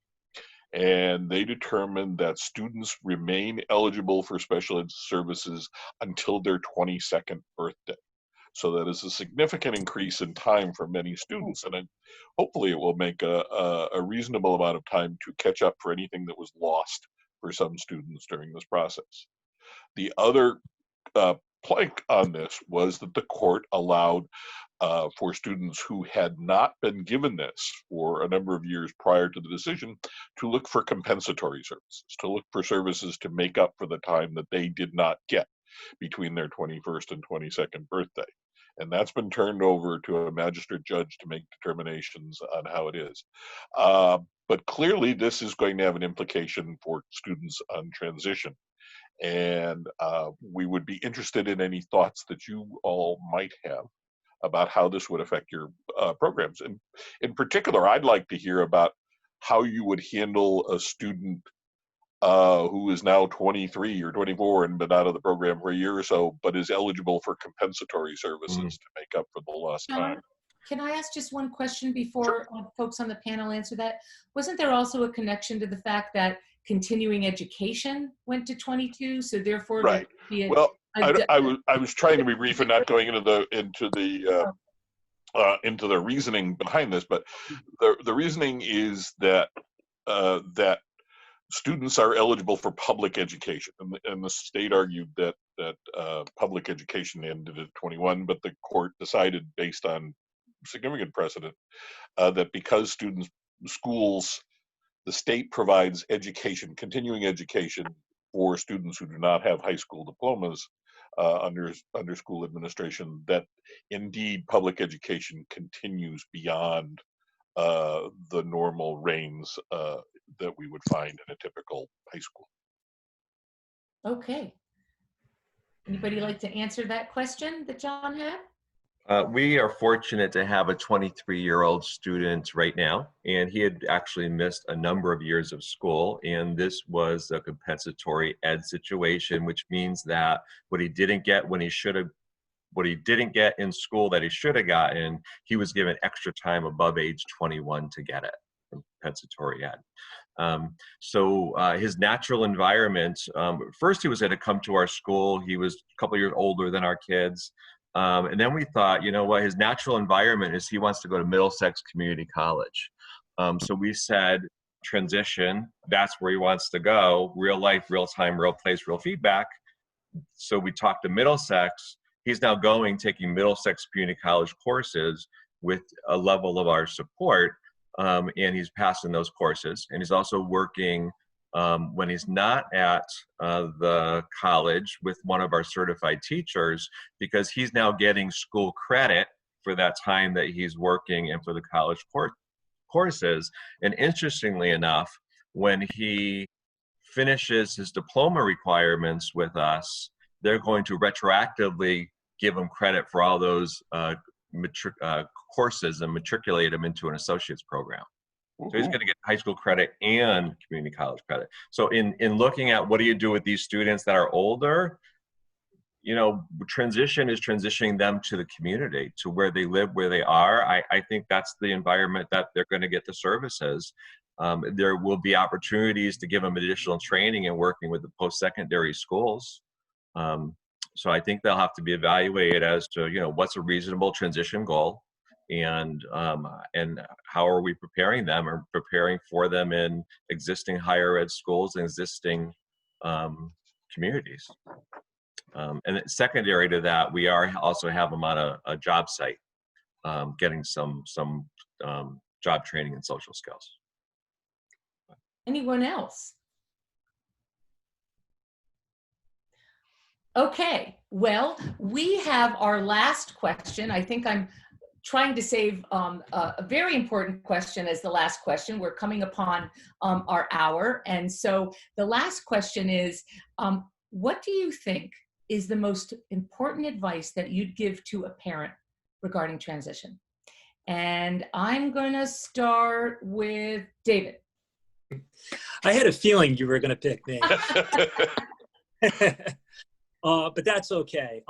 And they determined that students remain eligible for special ed services until their 22nd birthday. So that is a significant increase in time for many students, and hopefully it will make a reasonable amount of time to catch up for anything that was lost for some students during this process. The other plank on this was that the court allowed for students who had not been given this for a number of years prior to the decision to look for compensatory services, to look for services to make up for the time that they did not get between their 21st and 22nd birthday. And that's been turned over to a magistrate judge to make determinations on how it is. But clearly this is going to have an implication for students on transition. And we would be interested in any thoughts that you all might have about how this would affect your programs. And in particular, I'd like to hear about how you would handle a student who is now 23 or 24 and been out of the program for a year or so, but is eligible for compensatory services to make up for the lost time. Can I ask just one question before folks on the panel answer that? Wasn't there also a connection to the fact that continuing education went to 22, so therefore right? Well, I was trying to be brief and not going into the reasoning behind this, but the reasoning is that that students are eligible for public education, and the state argued that public education ended at 21, but the court decided, based on significant precedent, that because schools, the state provides education, continuing education for students who do not have high school diplomas under school administration, that indeed public education continues beyond the normal reigns that we would find in a typical high school. Okay. Anybody like to answer that question that John had? We are fortunate to have a 23-year-old student right now, and he had actually missed a number of years of school, and this was a compensatory ed situation, which means that what he didn't get when he should have, what he didn't get in school that he should have gotten, he was given extra time above age 21 to get it, compensatory ed. So his natural environment, first he was going to come to our school. He was a couple years older than our kids. And then we thought, you know what, his natural environment is he wants to go to Middlesex Community College. So we said, transition, that's where he wants to go, real life, real time, real place, real feedback. So we talked to Middlesex. He's now taking Middlesex Community College courses with a level of our support, and he's passing those courses. And he's also working when he's not at the college with one of our certified teachers, because he's now getting school credit for that time that he's working and for the college courses. And interestingly enough, when he finishes his diploma requirements with us, they're going to retroactively give him credit for all those courses and matriculate him into an associate's program. So he's going to get high school credit and community college credit. So in looking at what do you do with these students that are older, you know, transition is transitioning them to the community, to where they live, where they are. I think that's the environment that they're going to get the services. There will be opportunities to give them additional training and working with the post-secondary schools. So I think they'll have to be evaluated as to, you know, what's a reasonable transition goal, and how are we preparing them or preparing for them in existing higher ed schools and existing communities. And secondary to that, we also have them on a job site, getting some job training and social skills. Anyone else? Okay, well, we have our last question. I think I'm trying to save a very important question as the last question. We're coming upon our hour. And so the last question is, what do you think is the most important advice that you'd give to a parent regarding transition? And I'm going to start with David. I had a feeling you were going to pick me. But that's okay,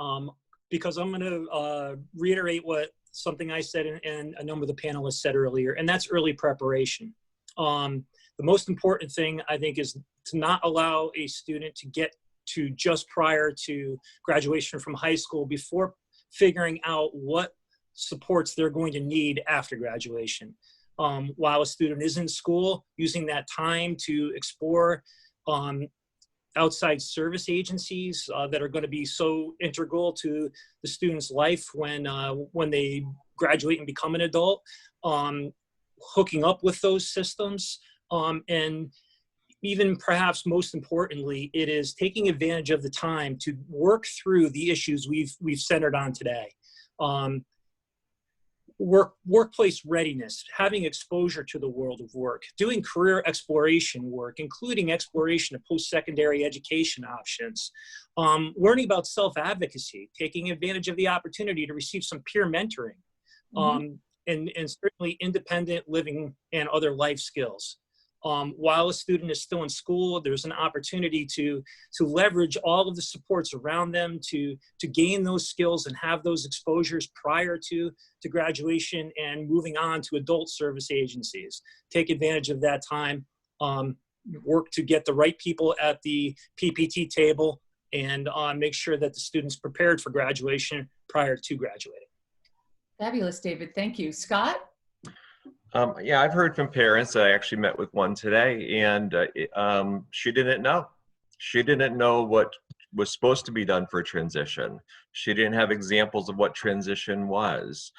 because I'm going to reiterate something I said and a number of the panelists said earlier, and that's early preparation. The most important thing, I think, is to not allow a student to get to just prior to graduation from high school before figuring out what supports they're going to need after graduation. While a student is in school, using that time to explore outside service agencies that are going to be so integral to the student's life when they graduate and become an adult, hooking up with those systems, and even perhaps most importantly, it is taking advantage of the time to work through the issues we've centered on today. Workplace readiness, having exposure to the world of work, doing career exploration work, including exploration of post-secondary education options, learning about self-advocacy, taking advantage of the opportunity to receive some peer mentoring, and certainly independent living and other life skills. While a student is still in school, there's an opportunity to leverage all of the supports around them to gain those skills and have those exposures prior to graduation and moving on to adult service agencies. Take advantage of that time, work to get the right people at the PPT table, and make sure that the student's prepared for graduation prior to graduating. Fabulous, David. Thank you. Scott? Yeah, I've heard from parents. I actually met with one today, and she didn't know. She didn't know what was supposed to be done for transition. She didn't have examples of what transition was.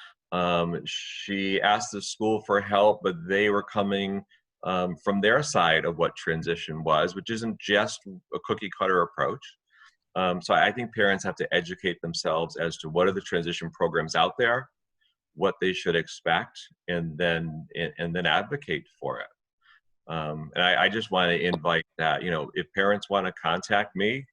She asked the school for help, but they were coming from their side of what transition was, which isn't just a cookie cutter approach. So I think parents have to educate themselves as to what are the transition programs out there, what they should expect, and then advocate for it. And I just want to invite that, if parents want to contact me,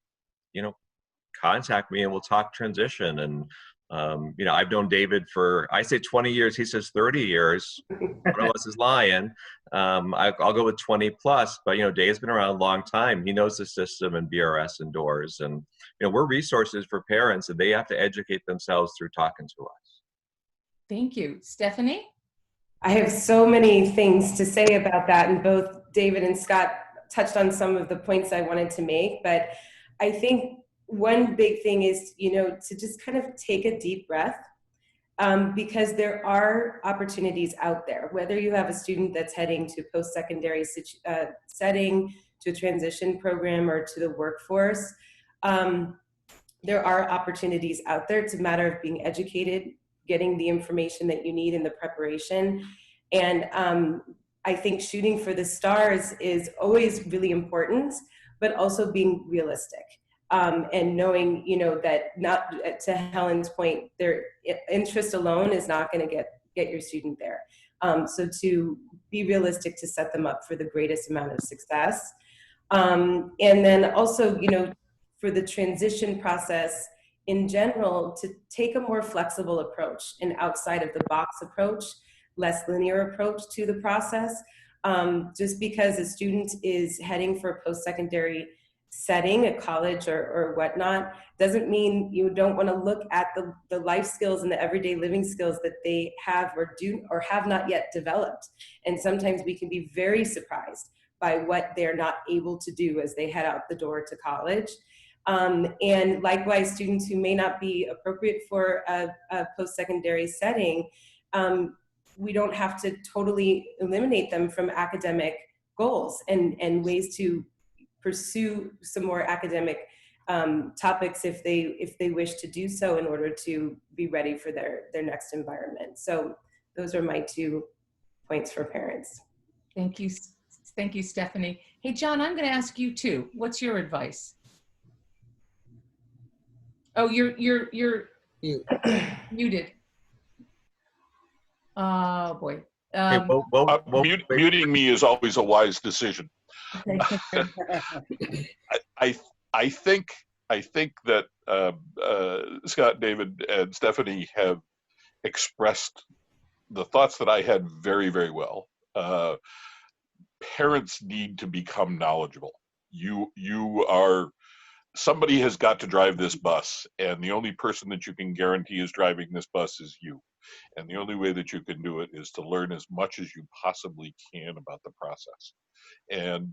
contact me and we'll talk transition. And, I've known David for, I say 20 years, he says 30 years. One of us is lying. I'll go with 20 plus, but, Dave's been around a long time. He knows the system and BRS and DOORS. And, we're resources for parents, and they have to educate themselves through talking to us. Thank you. Stephanie? I have so many things to say about that, and both David and Scott touched on some of the points I wanted to make, but I think one big thing is, to just kind of take a deep breath, because there are opportunities out there, whether you have a student that's heading to post-secondary setting, to a transition program, or to the workforce. There are opportunities out there. It's a matter of being educated, getting the information that you need in the preparation. And I think shooting for the stars is always really important, but also being realistic, and knowing, that not, to Helen's point, their interest alone is not going to get your student there. So to be realistic, to set them up for the greatest amount of success. And then also, for the transition process, in general, to take a more flexible approach, an outside of the box approach, less linear approach to the process. Just because a student is heading for a post-secondary setting, a college or whatnot, doesn't mean you don't want to look at the life skills and the everyday living skills that they have or do or have not yet developed. And sometimes we can be very surprised by what they're not able to do as they head out the door to college. And likewise, students who may not be appropriate for a post-secondary setting, we don't have to totally eliminate them from academic goals and ways to pursue some more academic topics if they wish to do so in order to be ready for their next environment. So those are my 2 points for parents. Thank you. Thank you, Stephanie. Hey, John, I'm going to ask you too. What's your advice? Oh, you're muted. Oh boy. Muting me is always a wise decision. I think that Scott, David, and Stephanie have expressed the thoughts that I had very, very well. Parents need to become knowledgeable. You are, somebody has got to drive this bus, and the only person that you can guarantee is driving this bus is you. And the only way that you can do it is to learn as much as you possibly can about the process, and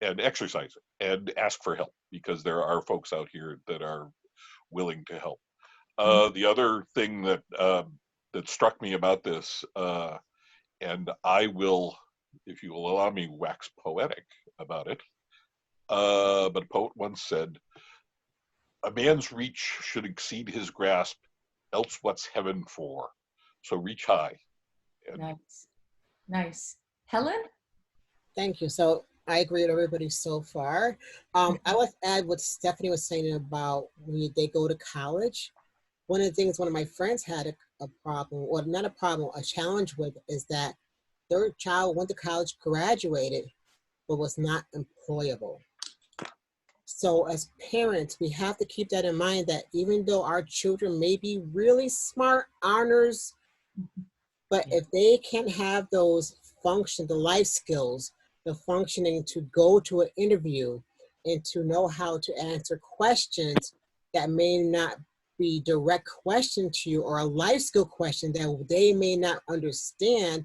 exercise it and ask for help, because there are folks out here that are willing to help. The other thing that that struck me about this, and I will, if you will allow me, wax poetic about it. But a poet once said, "A man's reach should exceed his grasp, else what's heaven for?" So reach high. And Nice. Nice. Helen? Thank you. So I agree with everybody so far. I like to add what Stephanie was saying about when they go to college. One of the things one of my friends had a problem, or not a problem, a challenge with, is that their child went to college, graduated, but was not employable. So as parents, we have to keep that in mind, that even though our children may be really smart, honors, but if they can't have those the life skills, the functioning to go to an interview and to know how to answer questions that may not be direct question to you, or a life skill question that they may not understand,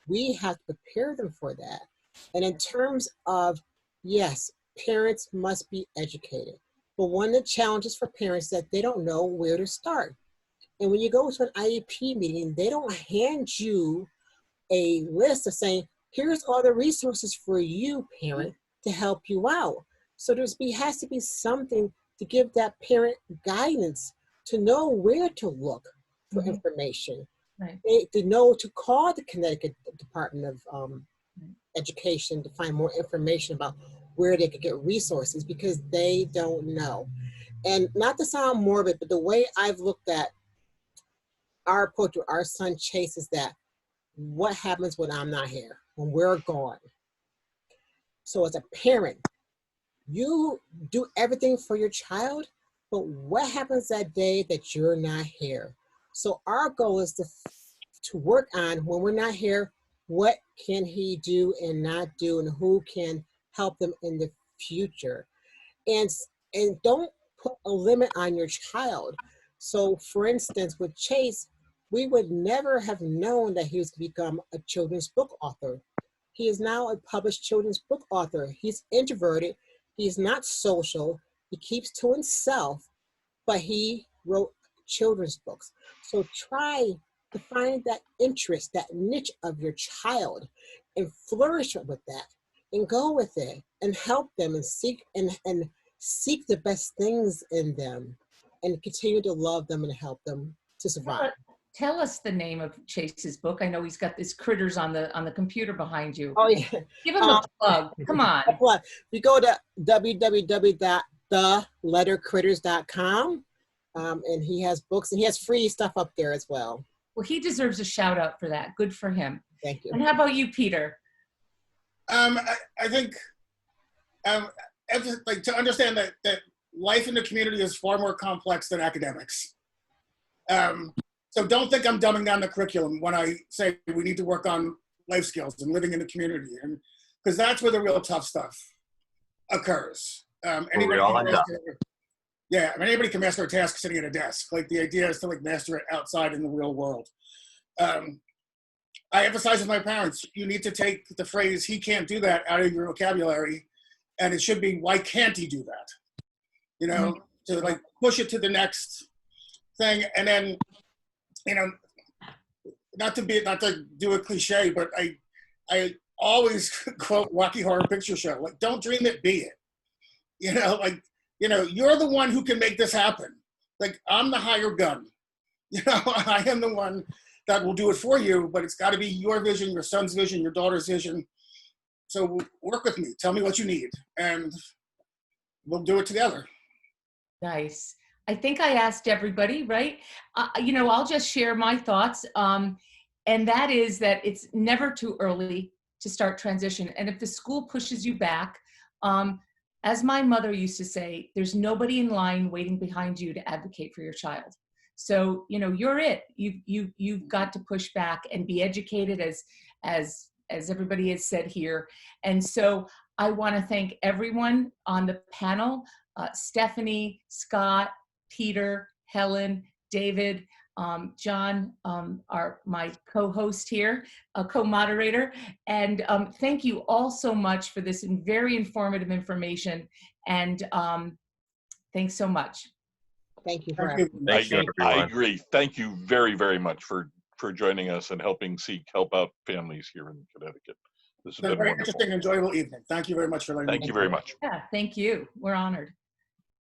we have to prepare them for that. And in terms of, yes, parents must be educated. But one of the challenges for parents is that they don't know where to start. And when you go to an IEP meeting, they don't hand you a list of saying, here's all the resources for you, parent, to help you out. So has to be something to give that parent guidance to know where to look for information. Right. To know to call the Connecticut Department of Education to find more information about where they could get resources, because they don't know. And not to sound morbid, but the way I've looked at our approach with our son Chase is that, what happens when I'm not here, when we're gone? So as a parent, you do everything for your child, but what happens that day that you're not here? So our goal is to work on, when we're not here, what can he do and not do, and who can help them in the future? And don't put a limit on your child. So for instance, with Chase, we would never have known that he was to become a children's book author. He is now a published children's book author. He's introverted. He's not social. He keeps to himself, but he wrote children's books. So try to find that interest, that niche of your child, and flourish with that, and go with it, and help them, and seek the best things in them, and continue to love them and help them to survive. Tell us the name of Chase's book. I know he's got these critters on the computer behind you. Oh yeah. Give him a plug. Come on. We go to www.thelettercritters.com, and he has books, and he has free stuff up there as well. Well, he deserves a shout out for that. Good for him. Thank you. And how about you, Peter? I think like to understand that life in the community is far more complex than academics. So don't think I'm dumbing down the curriculum when I say we need to work on life skills and living in the community, and because that's where the real tough stuff occurs. Anybody can master a task sitting at a desk. Like, the idea is to like master it outside in the real world. I emphasize with my parents, you need to take the phrase "he can't do that" out of your vocabulary, and it should be "why can't he do that?" You know, to like push it to the next thing. And then, you know, not to do a cliche, but I always quote Rocky Horror Picture Show, like, don't dream it, be it. You know, like, you know, you're the one who can make this happen. Like, I'm the hired gun. You know, I am the one that will do it for you, but it's got to be your vision, your son's vision, your daughter's vision. So work with me, tell me what you need, and we'll do it together. Nice. I think I asked everybody, right? You know, I'll just share my thoughts. And that is that it's never too early to start transition. And if the school pushes you back, as my mother used to say, there's nobody in line waiting behind you to advocate for your child. So, you know, you're it. You've got to push back and be educated, as everybody has said here. And so I want to thank everyone on the panel, Stephanie, Scott, Peter, Helen, David, John, my co-host here, co-moderator. And thank you all so much for this very informative information. And thanks so much. Thank you for Thank everything. you. Thank you, I everyone. agree. Thank you very, very much for joining us and helping Seek help out families here in Connecticut. This It's has been a been very wonderful. interesting, enjoyable evening. Thank you very much for letting me. Thank you very much. Yeah, thank you. We're honored.